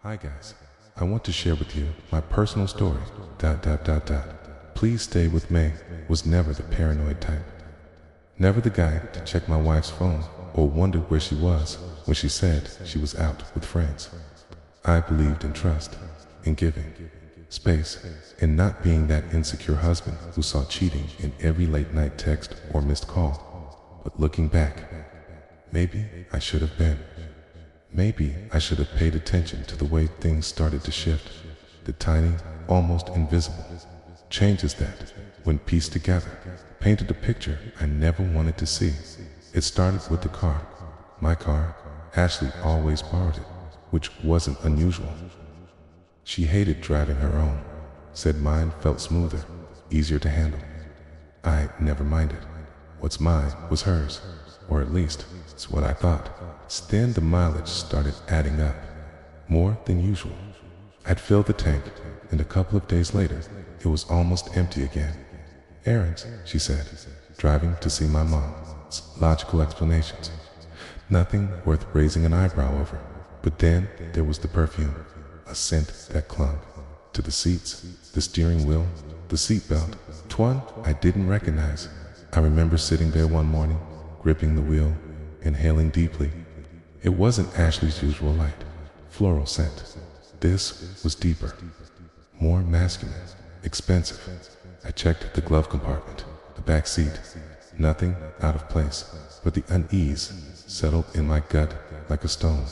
Hi guys, I want to share with you my personal story. Please stay with me was never the paranoid type. Never the guy to check my wife's phone or wondered where she was when she said she was out with friends. I believed in trust, in giving space, in not being that insecure husband who saw cheating in every late night text or missed call. But looking back, maybe I should have been. Maybe I should have paid attention to the way things started to shift. The tiny, almost invisible changes that, when pieced together, painted a picture I never wanted to see. It started with the car. My car. Ashley always borrowed it, which wasn't unusual. She hated driving her own, said mine felt smoother, easier to handle. I never minded. What's mine was hers, or at least, it's what I thought. Then the mileage started adding up, more than usual. I'd filled the tank, and a couple of days later, it was almost empty again. Errands, she said, driving to see my mom. Logical explanations. Nothing worth raising an eyebrow over. But then there was the perfume, a scent that clung to the seats, the steering wheel, the seatbelt. One I didn't recognize. I remember sitting there one morning, gripping the wheel, inhaling deeply. It wasn't Ashley's usual light, floral scent. This was deeper, more masculine, expensive. I checked the glove compartment, the back seat. Nothing out of place, but the unease settled in my gut like a stone.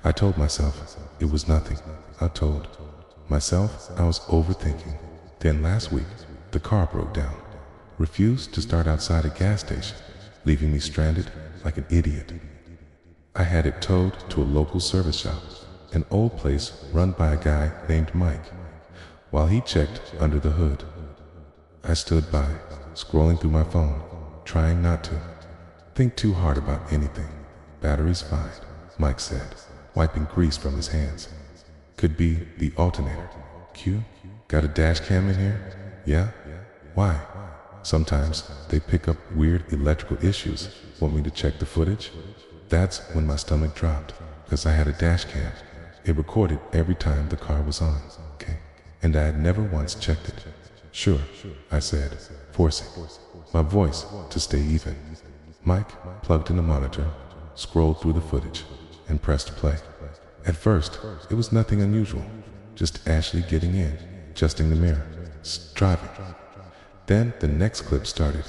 I told myself it was nothing. I told myself I was overthinking. Then last week, the car broke down, refused to start outside a gas station, leaving me stranded like an idiot. I had it towed to a local service shop, an old place run by a guy named Mike. While he checked under the hood, I stood by, scrolling through my phone, trying not to think too hard about anything. Battery's fine, Mike said, wiping grease from his hands. Could be the alternator. Q, got a dash cam in here? Yeah? Why? Sometimes they pick up weird electrical issues. Want me to check the footage? That's when my stomach dropped, because I had a dash cam. It recorded every time the car was on, okay? And I had never once checked it. Sure, I said, forcing my voice to stay even. Mike plugged in the monitor, scrolled through the footage, and pressed play. At first, it was nothing unusual, just Ashley getting in, adjusting the mirror, driving. Then the next clip started.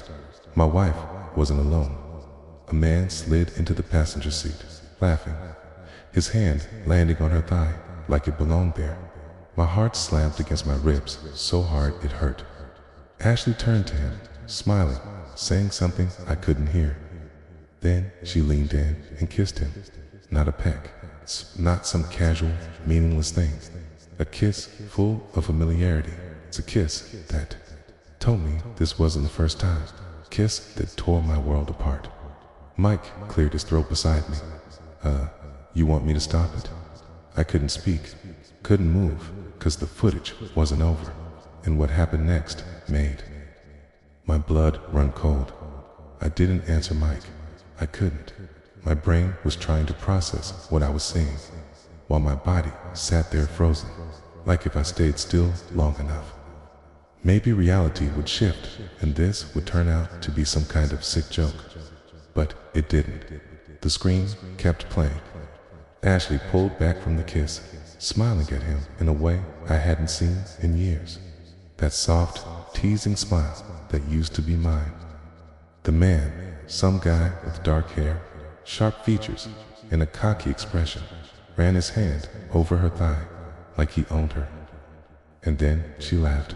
My wife wasn't alone. A man slid into the passenger seat, laughing, his hand landing on her thigh like it belonged there. My heart slammed against my ribs so hard it hurt. Ashley turned to him, smiling, saying something I couldn't hear. Then she leaned in and kissed him. Not a peck, not some casual, meaningless thing. A kiss full of familiarity. It's a kiss that told me this wasn't the first time. A kiss that tore my world apart. Mike cleared his throat beside me. You want me to stop it? I couldn't speak, couldn't move, because the footage wasn't over. And what happened next made my blood run cold. I didn't answer Mike. I couldn't. My brain was trying to process what I was seeing, while my body sat there frozen, like if I stayed still long enough, maybe reality would shift and this would turn out to be some kind of sick joke. But it didn't. The screen kept playing. Ashley pulled back from the kiss, smiling at him in a way I hadn't seen in years. That soft, teasing smile that used to be mine. The man, some guy with dark hair, sharp features, and a cocky expression, ran his hand over her thigh like he owned her. And then she laughed.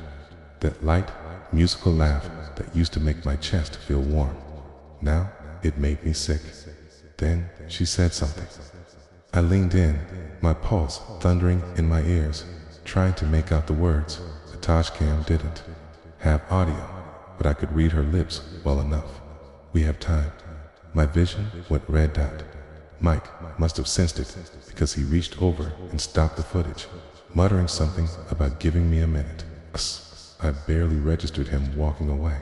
That light, musical laugh that used to make my chest feel warm. Now it made me sick. Then she said something. I leaned in, my pulse thundering in my ears, trying to make out the words. The Taj cam didn't have audio, but I could read her lips well enough. We have time. My vision went red dot. Mike must have sensed it because he reached over and stopped the footage, muttering something about giving me a minute. I barely registered him walking away.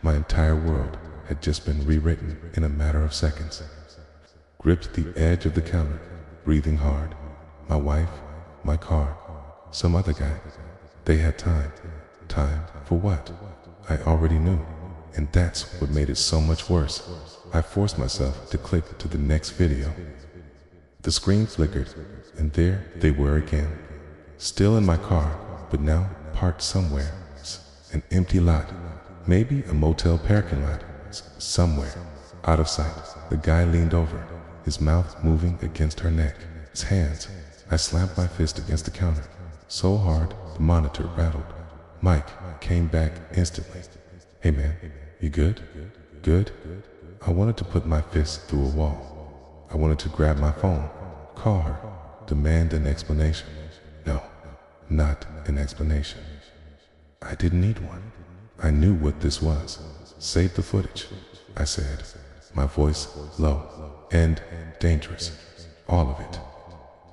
My entire world had just been rewritten in a matter of seconds. Gripped the edge of the counter, breathing hard, my wife, my car, some other guy. They had time. Time for what? I already knew, and that's what made it so much worse. I forced myself to click to the next video. The screen flickered, and there they were again. Still in my car, but now parked somewhere. An empty lot, maybe a motel parking lot, somewhere, out of sight. The guy leaned over, his mouth moving against her neck, his hands. I slammed my fist against the counter, so hard the monitor rattled. Mike came back instantly. Hey man, you good? Good? I wanted to put my fist through a wall. I wanted to grab my phone, call her, demand an explanation. No, not an explanation. I didn't need one. I knew what this was. Save the footage, I said, my voice low and dangerous. All of it.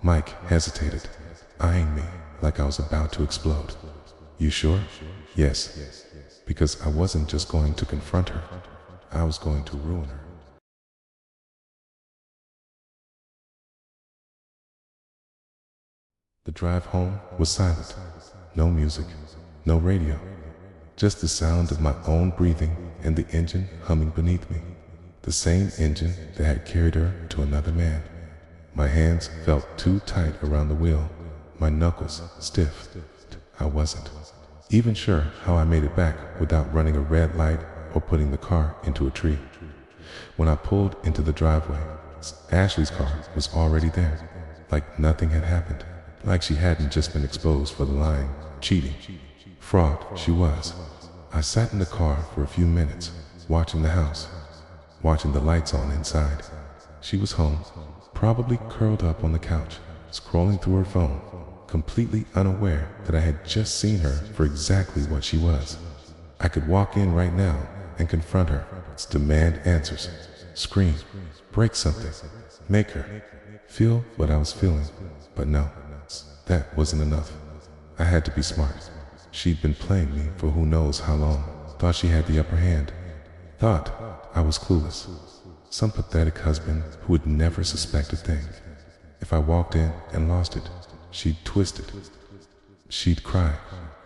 Mike hesitated, eyeing me like I was about to explode. You sure? Yes, because I wasn't just going to confront her. I was going to ruin her. The drive home was silent. No music, no radio. Just the sound of my own breathing and the engine humming beneath me. The same engine that had carried her to another man. My hands felt too tight around the wheel, my knuckles stiff. I wasn't even sure how I made it back without running a red light or putting the car into a tree. When I pulled into the driveway, Ashley's car was already there, like nothing had happened, like she hadn't just been exposed for the lying, cheating, fraud she was. I sat in the car for a few minutes, watching the house, watching the lights on inside. She was home, probably curled up on the couch, scrolling through her phone, completely unaware that I had just seen her for exactly what she was. I could walk in right now and confront her, demand answers, scream, break something, make her feel what I was feeling. But no, that wasn't enough. I had to be smart. She'd been playing me for who knows how long, thought she had the upper hand, thought I was clueless. Some pathetic husband who would never suspect a thing. If I walked in and lost it, she'd twist it. She'd cry,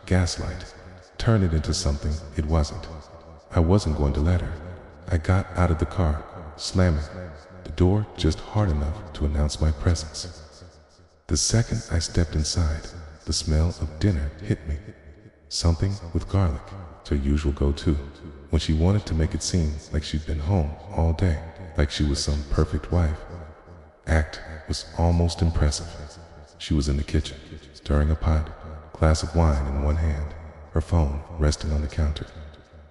gaslight, turn it into something it wasn't. I wasn't going to let her. I got out of the car, slamming the door just hard enough to announce my presence. The second I stepped inside, the smell of dinner hit me. Something with garlic, her usual go-to, when she wanted to make it seem like she'd been home all day, like she was some perfect wife. Act was almost impressive. She was in the kitchen, stirring a pot, glass of wine in one hand, her phone resting on the counter.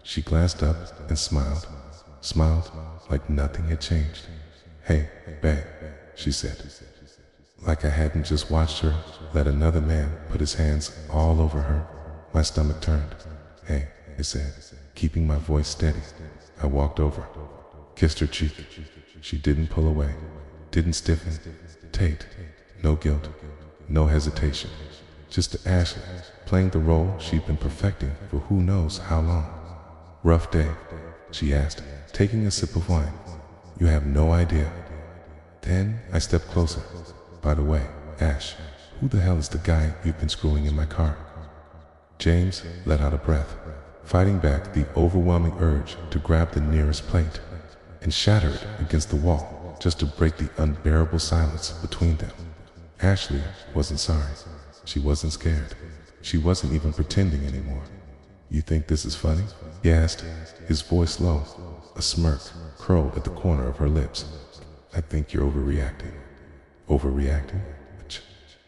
She glanced up and smiled like nothing had changed. Hey, babe, she said, like I hadn't just watched her let another man put his hands all over her. My stomach turned. Hey, I said, keeping my voice steady. I walked over, kissed her cheek. She didn't pull away, didn't stiffen. Tate, no guilt, no hesitation. Just Ashley, playing the role she'd been perfecting for who knows how long. Rough day, she asked, taking a sip of wine. You have no idea. Then I stepped closer. By the way, Ash, who the hell is the guy you've been screwing in my car? James let out a breath, fighting back the overwhelming urge to grab the nearest plate and shatter it against the wall just to break the unbearable silence between them. Ashley wasn't sorry. She wasn't scared. She wasn't even pretending anymore. You think this is funny? He asked, his voice low. A smirk curled at the corner of her lips. I think you're overreacting. Overreacting?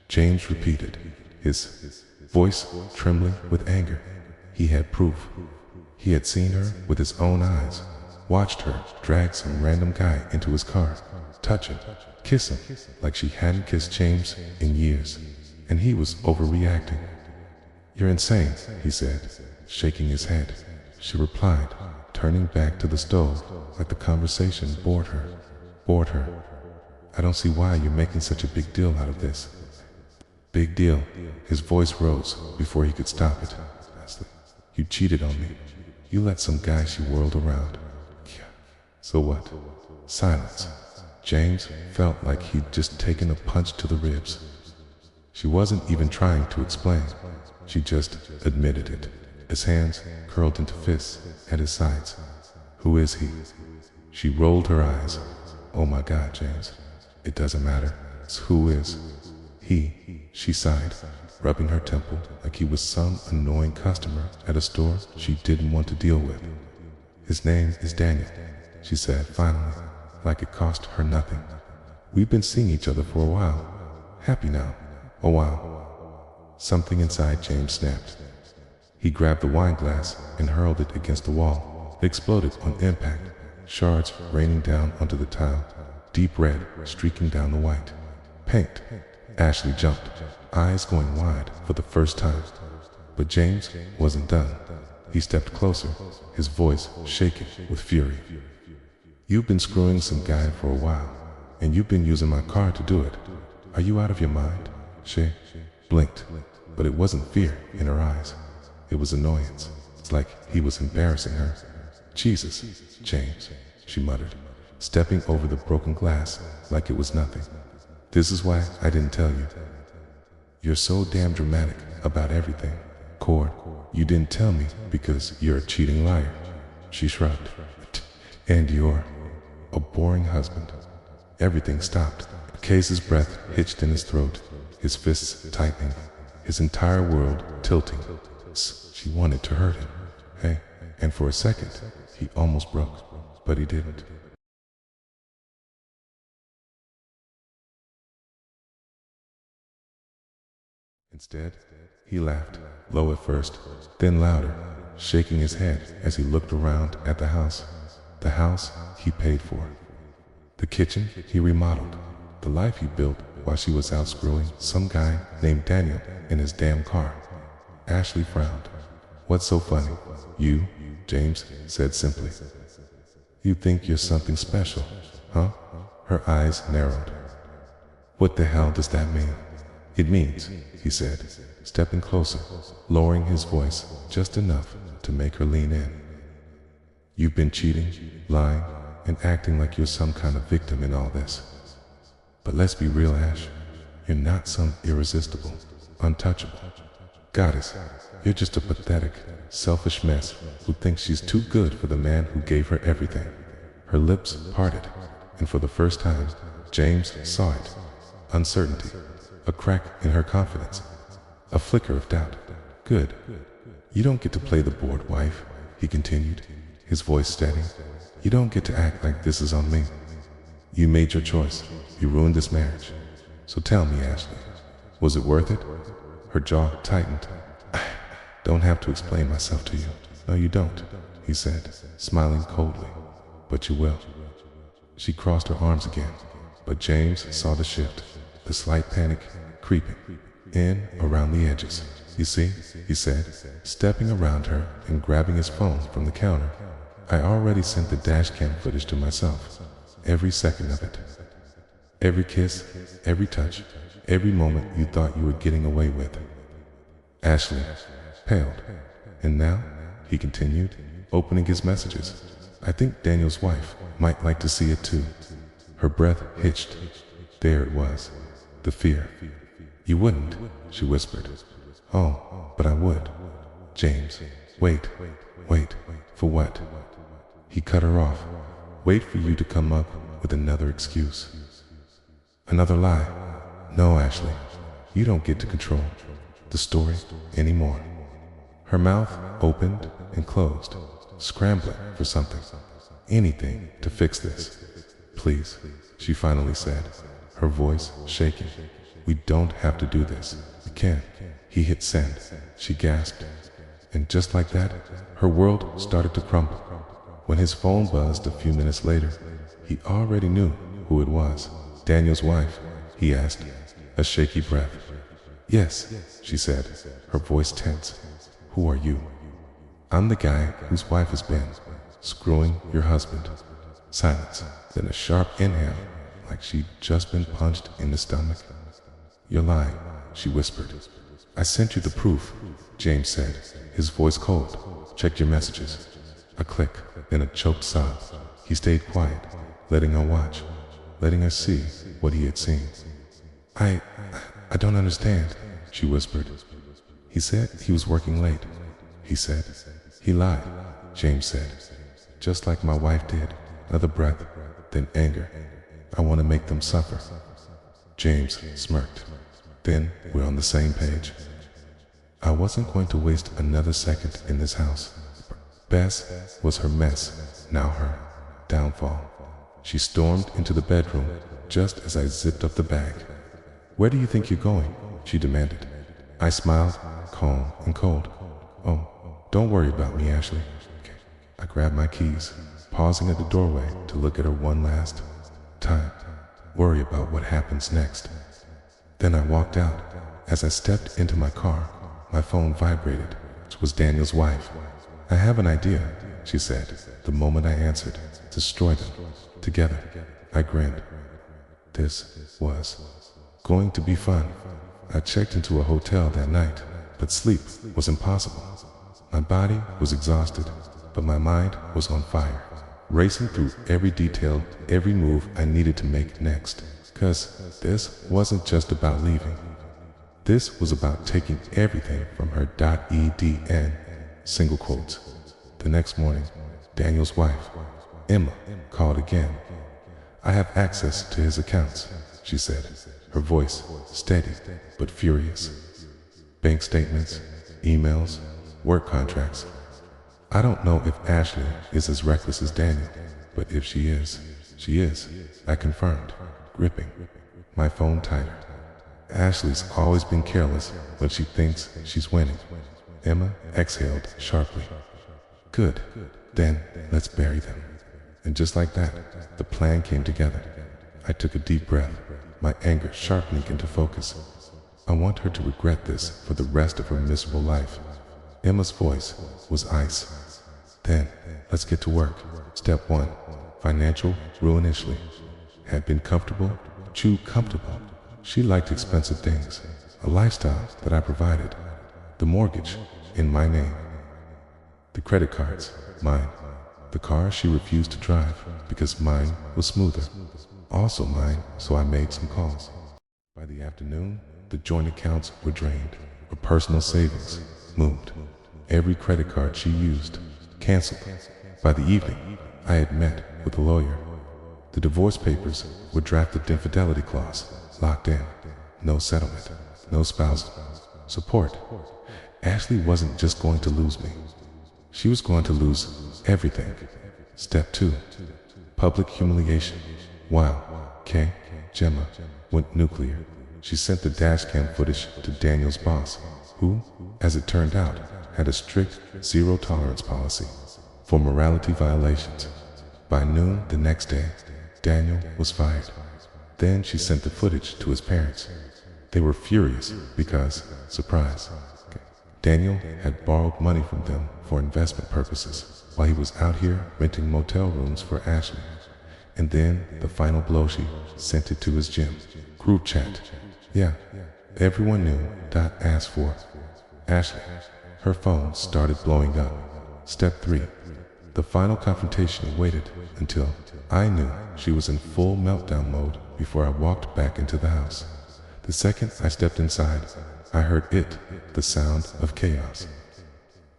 James repeated, his voice trembling with anger. He had proof. He had seen her with his own eyes, watched her drag some random guy into his car, touch him, kiss him like she hadn't kissed James in years, and he was overreacting. You're insane, he said, shaking his head. She replied, turning back to the stove like the conversation bored her. I don't see why you're making such a big deal out of this. Big deal. His voice rose before he could stop it. You cheated on me. You let some guy she whirled around. So what? Silence. James felt like he'd just taken a punch to the ribs. She wasn't even trying to explain. She just admitted it. His hands curled into fists at his sides. Who is he? She rolled her eyes. Oh my God, James. It doesn't matter. It's who is. He, she sighed, rubbing her temple like he was some annoying customer at a store she didn't want to deal with. His name is Daniel, she said finally, like it cost her nothing. We've been seeing each other for a while. Happy now. A while. Something inside James snapped. He grabbed the wine glass and hurled it against the wall. It exploded on impact, shards raining down onto the tile, deep red streaking down the white. Paint. Ashley jumped, eyes going wide for the first time. But James wasn't done. He stepped closer, his voice shaking with fury. You've been screwing some guy for a while, and you've been using my car to do it. Are you out of your mind? She blinked, but it wasn't fear in her eyes. It was annoyance. It's like he was embarrassing her. Jesus, James, she muttered, stepping over the broken glass like it was nothing. This is why I didn't tell you. You're so damn dramatic about everything. Cord, you didn't tell me because you're a cheating liar. She shrugged. And you're a boring husband. Everything stopped. Case's breath hitched in his throat, his fists tightening, his entire world tilting. She wanted to hurt him. Hey, and for a second, he almost broke, but he didn't. Instead, he laughed, low at first, then louder, shaking his head as he looked around at the house he paid for. The kitchen he remodeled, the life he built while she was out screwing some guy named Daniel in his damn car. Ashley frowned. What's so funny? You, James said simply. You think you're something special, huh? Her eyes narrowed. What the hell does that mean? It means, he said, stepping closer, lowering his voice just enough to make her lean in. You've been cheating, lying, and acting like you're some kind of victim in all this. But let's be real, Ash. You're not some irresistible, untouchable goddess. You're just a pathetic, selfish mess who thinks she's too good for the man who gave her everything. Her lips parted, and for the first time, James saw it. Uncertainty, a crack in her confidence, a flicker of doubt. Good. You don't get to play the bored wife, he continued, his voice steady. You don't get to act like this is on me. You made your choice. You ruined this marriage. So tell me, Ashley, was it worth it? Her jaw tightened. I don't have to explain myself to you. No, you don't, he said, smiling coldly. But you will. She crossed her arms again, but James saw the shift, the slight panic creeping in around the edges. You see, he said, stepping around her and grabbing his phone from the counter. I already sent the dash cam footage to myself. Every second of it. Every kiss, every touch, every moment you thought you were getting away with. Ashley paled. And now, he continued, opening his messages. I think Daniel's wife might like to see it too. Her breath hitched. There it was. The fear. You wouldn't, she whispered. Oh, but I would. James, wait. For what? He cut her off. Wait for you to come up with another excuse. Another lie. No, Ashley, you don't get to control the story anymore. Her mouth opened and closed, scrambling for something, anything to fix this. Please, she finally said, her voice shaking. We don't have to do this. We can't. He hit send. She gasped. And just like that, her world started to crumble. When his phone buzzed a few minutes later, he already knew who it was. Daniel's wife, he asked, a shaky breath. Yes, she said, her voice tense. Who are you? I'm the guy whose wife has been screwing your husband. Silence, then a sharp inhale, like she'd just been punched in the stomach. You're lying, she whispered. I sent you the proof, James said, his voice cold. Check your messages. A click, then a choked sob. He stayed quiet, letting her watch, letting her see what he had seen. I don't understand, she whispered. He said he was working late. He said. He lied, James said. Just like my wife did. Another breath, then anger. I want to make them suffer. James smirked. Then we're on the same page. I wasn't going to waste another second in this house. Bess was her mess, now her downfall. She stormed into the bedroom just as I zipped up the bag. Where do you think you're going? She demanded. I smiled, calm and cold. Oh, don't worry about me, Ashley. I grabbed my keys, pausing at the doorway to look at her one last time. Worry about what happens next. Then I walked out. As I stepped into my car, my phone vibrated. It was Daniel's wife. I have an idea, she said, the moment I answered. Destroy them. Together. I grinned. This was going to be fun. I checked into a hotel that night, but sleep was impossible. My body was exhausted, but my mind was on fire, racing through every detail, every move I needed to make next. 'Cause this wasn't just about leaving. This was about taking everything from her. EDN, single quotes. The next morning, Daniel's wife, Emma, called again. I have access to his accounts, she said, her voice steady but furious. Bank statements, emails, work contracts. I don't know if Ashley is as reckless as Daniel, but if she is, I confirmed, gripping my phone tighter. Ashley's always been careless when she thinks she's winning. Emma exhaled sharply. Good, then let's bury them. And just like that, the plan came together. I took a deep breath, my anger sharpening into focus. I want her to regret this for the rest of her miserable life. Emma's voice was ice. Then, let's get to work. Step 1, financial ruin. Ashley had been comfortable, too comfortable. She liked expensive things, a lifestyle that I provided. The mortgage, in my name. The credit cards, mine. The car she refused to drive because mine was smoother. Also mine, so I made some calls. By the afternoon, the joint accounts were drained. Her personal savings moved. Every credit card she used, canceled. By the evening, I had met with a lawyer. The divorce papers were drafted. Infidelity clause locked in. No settlement, no spousal support. Ashley wasn't just going to lose me. She was going to lose everything. Step 2, public humiliation. Wow, Gemma went nuclear. She sent the dashcam footage to Daniel's boss, who, as it turned out, had a strict zero-tolerance policy for morality violations. By noon the next day, Daniel was fired. Then she sent the footage to his parents. They were furious because, surprise, Daniel had borrowed money from them for investment purposes while he was out here renting motel rooms for Ashley. And then the final blow, she sent it to his gym group chat. Yeah, everyone knew. Asked for Ashley. Her phone started blowing up. Step 3, the final confrontation waited until I knew she was in full meltdown mode before I walked back into the house. The second I stepped inside, I heard the sound of chaos.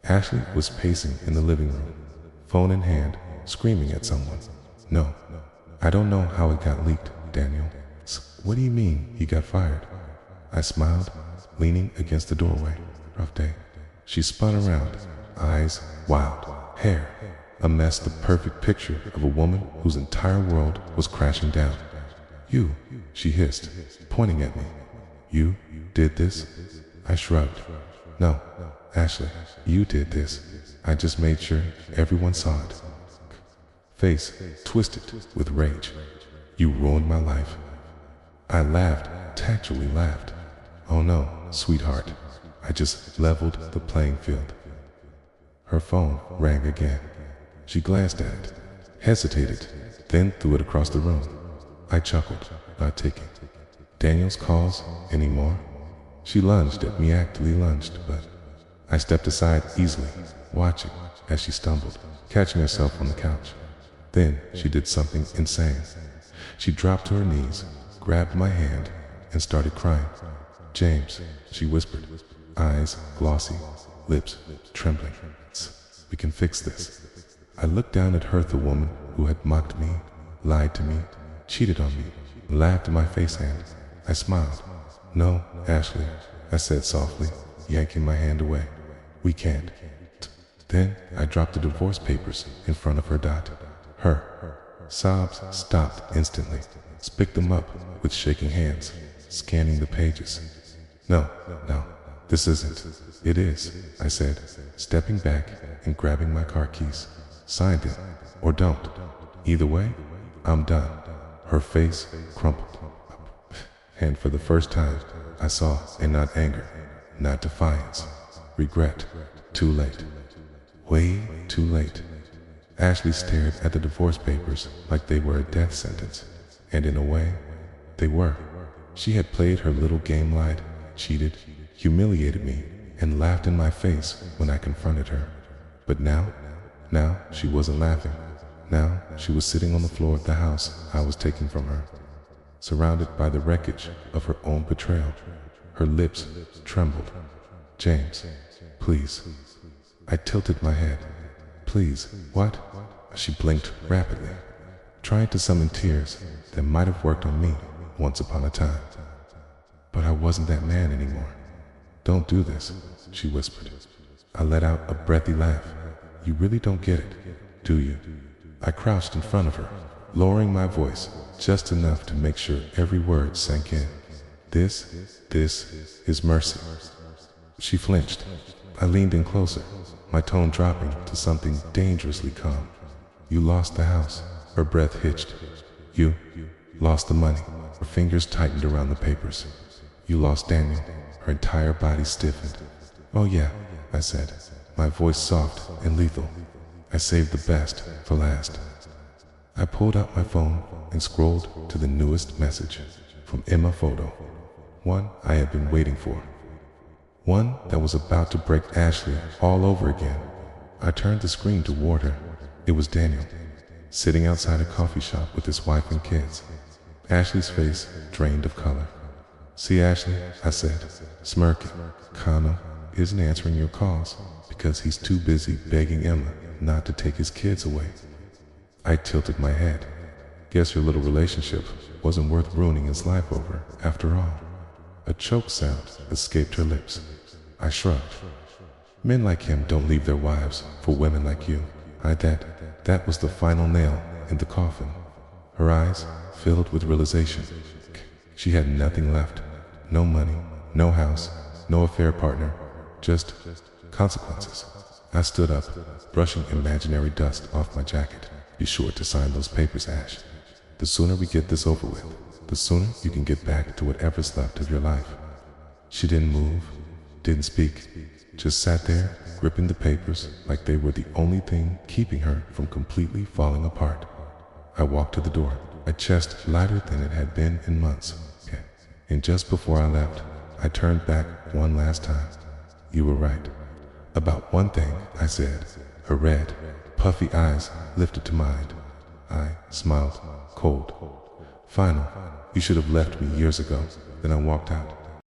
Ashley was pacing in the living room, phone in hand, screaming at someone. No, I don't know how it got leaked, Daniel. What do you mean he got fired? I smiled, leaning against the doorway. Rough day. She spun around, eyes wild, hair a mess, the perfect picture of a woman whose entire world was crashing down. You, she hissed, pointing at me. You did this? I shrugged. No, Ashley, you did this. I just made sure everyone saw it. Face twisted with rage. You ruined my life. I laughed, tactfully laughed. Oh no, sweetheart. I just leveled the playing field. Her phone rang again. She glanced at it, hesitated, then threw it across the room. I chuckled, not taking Daniel's calls anymore. She lunged at me, actively lunged, but I stepped aside easily, watching as she stumbled, catching herself on the couch. Then she did something insane. She dropped to her knees, grabbed my hand, and started crying. James, she whispered, eyes glossy, lips trembling. We can fix this. I looked down at her, the woman who had mocked me, lied to me, cheated on me, laughed in my face, and I smiled. No, Ashley, I said softly, yanking my hand away. We can't. Then I dropped the divorce papers in front of her. Her sobs stopped instantly, picked them up with shaking hands, scanning the pages. No, this isn't. It is, I said, stepping back and grabbing my car keys. Sign them, or don't. Either way, I'm done. Her face crumpled up, and for the first time, I saw, and not anger, not defiance, regret. Too late. Way too late. Ashley stared at the divorce papers like they were a death sentence, and in a way, they were. She had played her little game, lied, cheated, humiliated me, and laughed in my face when I confronted her. But now she wasn't laughing. Now she was sitting on the floor of the house I was taking from her, surrounded by the wreckage of her own betrayal. Her lips trembled. James, please. I tilted my head. Please, what? She blinked rapidly, trying to summon tears that might have worked on me once upon a time. But I wasn't that man anymore. Don't do this, she whispered. I let out a breathy laugh. You really don't get it, do you? I crouched in front of her, lowering my voice just enough to make sure every word sank in. This is mercy. She flinched. I leaned in closer, my tone dropping to something dangerously calm. You lost the house. Her breath hitched. You lost the money. Her fingers tightened around the papers. You lost Daniel. Her entire body stiffened. Oh yeah, I said, my voice soft and lethal. I saved the best for last. I pulled out my phone and scrolled to the newest message from Emma Photo. One I had been waiting for. One that was about to break Ashley all over again. I turned the screen toward her. It was Daniel, sitting outside a coffee shop with his wife and kids. Ashley's face drained of color. See, Ashley, I said, smirking, Connor isn't answering your calls because he's too busy begging Emma not to take his kids away. I tilted my head. Guess your little relationship wasn't worth ruining his life over, after all. A choke sound escaped her lips. I shrugged. Men like him don't leave their wives for women like you. That was the final nail in the coffin. Her eyes filled with realization. She had nothing left. No money, no house, no affair partner, just consequences. I stood up, brushing imaginary dust off my jacket. Be sure to sign those papers, Ash. The sooner we get this over with, the sooner you can get back to whatever's left of your life. She didn't move, didn't speak, just sat there, gripping the papers like they were the only thing keeping her from completely falling apart. I walked to the door, my chest lighter than it had been in months. And just before I left, I turned back one last time. You were right. About one thing, I said. Her red, puffy eyes lifted to mine. I smiled, cold. Final, you should have left me years ago. Then I walked out.